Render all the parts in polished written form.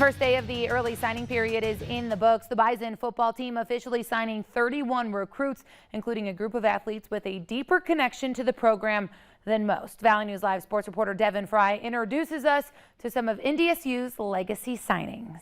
first day of the early signing period is in the books. The Bison football team officially signing 31 recruits, including a group of athletes with a deeper connection to the program than most. Valley News Live sports reporter Devin Fry introduces us to some of NDSU's legacy signings.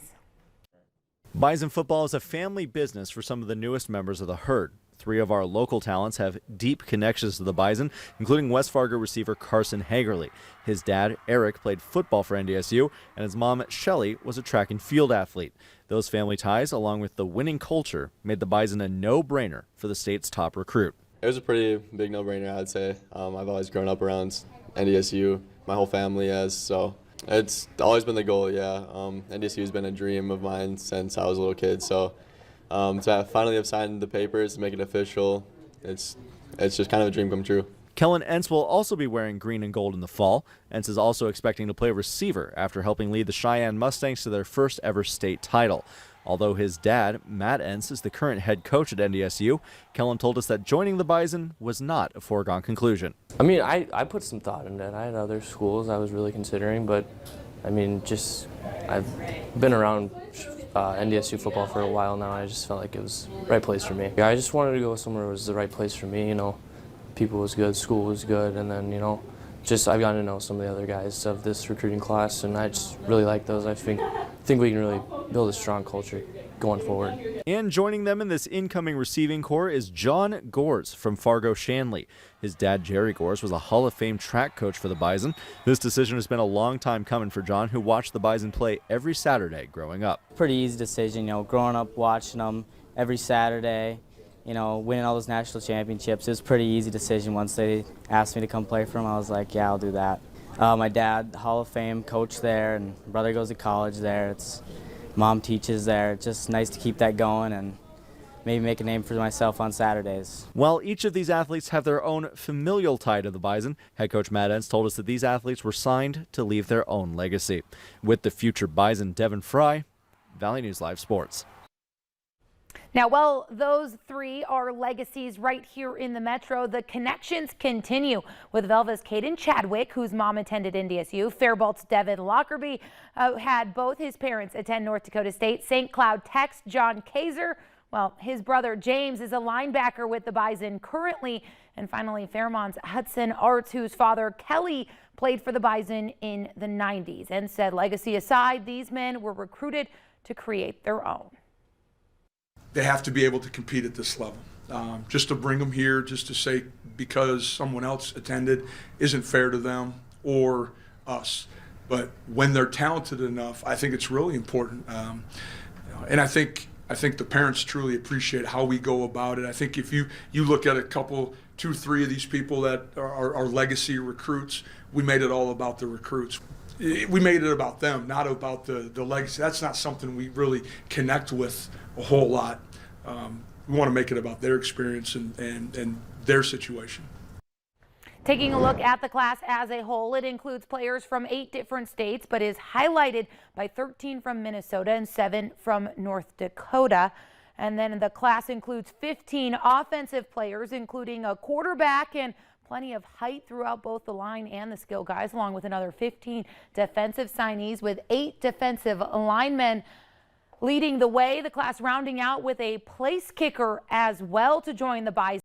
Bison football is a family business for some of the newest members of the herd. 3 of our local talents have deep connections to the Bison, including West Fargo receiver Carson Hagerly. His dad, Eric, played football for NDSU, and his mom, Shelly, was a track and field athlete. Those family ties, along with the winning culture, made the Bison a no-brainer for the state's top recruit. It was a pretty big no-brainer, I'd say. I've always grown up around NDSU. My whole family has, so it's always been the goal, yeah. NDSU has been a dream of mine since I was a little kid, so to finally have signed the papers, to make it official, it's just kind of a dream come true. Kellen Entz will also be wearing green and gold in the fall. Entz is also expecting to play receiver after helping lead the Cheyenne Mustangs to their first ever state title. Although his dad, Matt Entz, is the current head coach at NDSU, Kellen told us that joining the Bison was not a foregone conclusion. I mean, I put some thought into it. I had other schools I was really considering, but I mean, I've been around NDSU football for a while now. I just felt like it was the right place for me. I just wanted to go somewhere that was the right place for me. You know, people was good, school was good, and then, you know, I've gotten to know some of the other guys of this recruiting class, and I just really like those. I think we can really build a strong culture going forward. And joining them in this incoming receiving corps is John Gores from Fargo Shanley. His dad, Jerry Gores, was a Hall of Fame track coach for the Bison. This decision has been a long time coming for John, who watched the Bison play every Saturday growing up. Pretty easy decision, you know, growing up watching them every Saturday, you know, winning all those national championships. It was a pretty easy decision. Once they asked me to come play for them, I was like, yeah, I'll do that. My dad, Hall of Fame coach there, and brother goes to college there. Mom teaches there. It's just nice to keep that going and maybe make a name for myself on Saturdays. While each of these athletes have their own familial tie to the Bison, head coach Matt Entz told us that these athletes were signed to leave their own legacy. With the future Bison, Devin Fry, Valley News Live Sports. Now, while those 3 are legacies right here in the Metro, the connections continue with Velva's Caden Chadwick, whose mom attended NDSU. Fairbolt's Devin Lockerbie had both his parents attend North Dakota State. St. Cloud Tech's John Kaiser, well, his brother James is a linebacker with the Bison currently. And finally, Fairmont's Hudson Arts, whose father Kelly played for the Bison in the 90s. And said, legacy aside, these men were recruited to create their own. They have to be able to compete at this level. Just to bring them here, just to say because someone else attended isn't fair to them or us. But when they're talented enough, I think it's really important. And I think the parents truly appreciate how we go about it. I think if you look at a couple, 2, 3 of these people that are legacy recruits, we made it all about the recruits. We made it about them, not about the legacy. That's not something we really connect with a whole lot. We want to make it about their experience and their situation. Taking a look at the class as a whole, it includes players from 8 different states, but is highlighted by 13 from Minnesota and 7 from North Dakota. And then the class includes 15 offensive players, including a quarterback and plenty of height throughout both the line and the skill guys, along with another 15 defensive signees, with 8 defensive linemen leading the way. The class rounding out with a place kicker as well to join the Bison.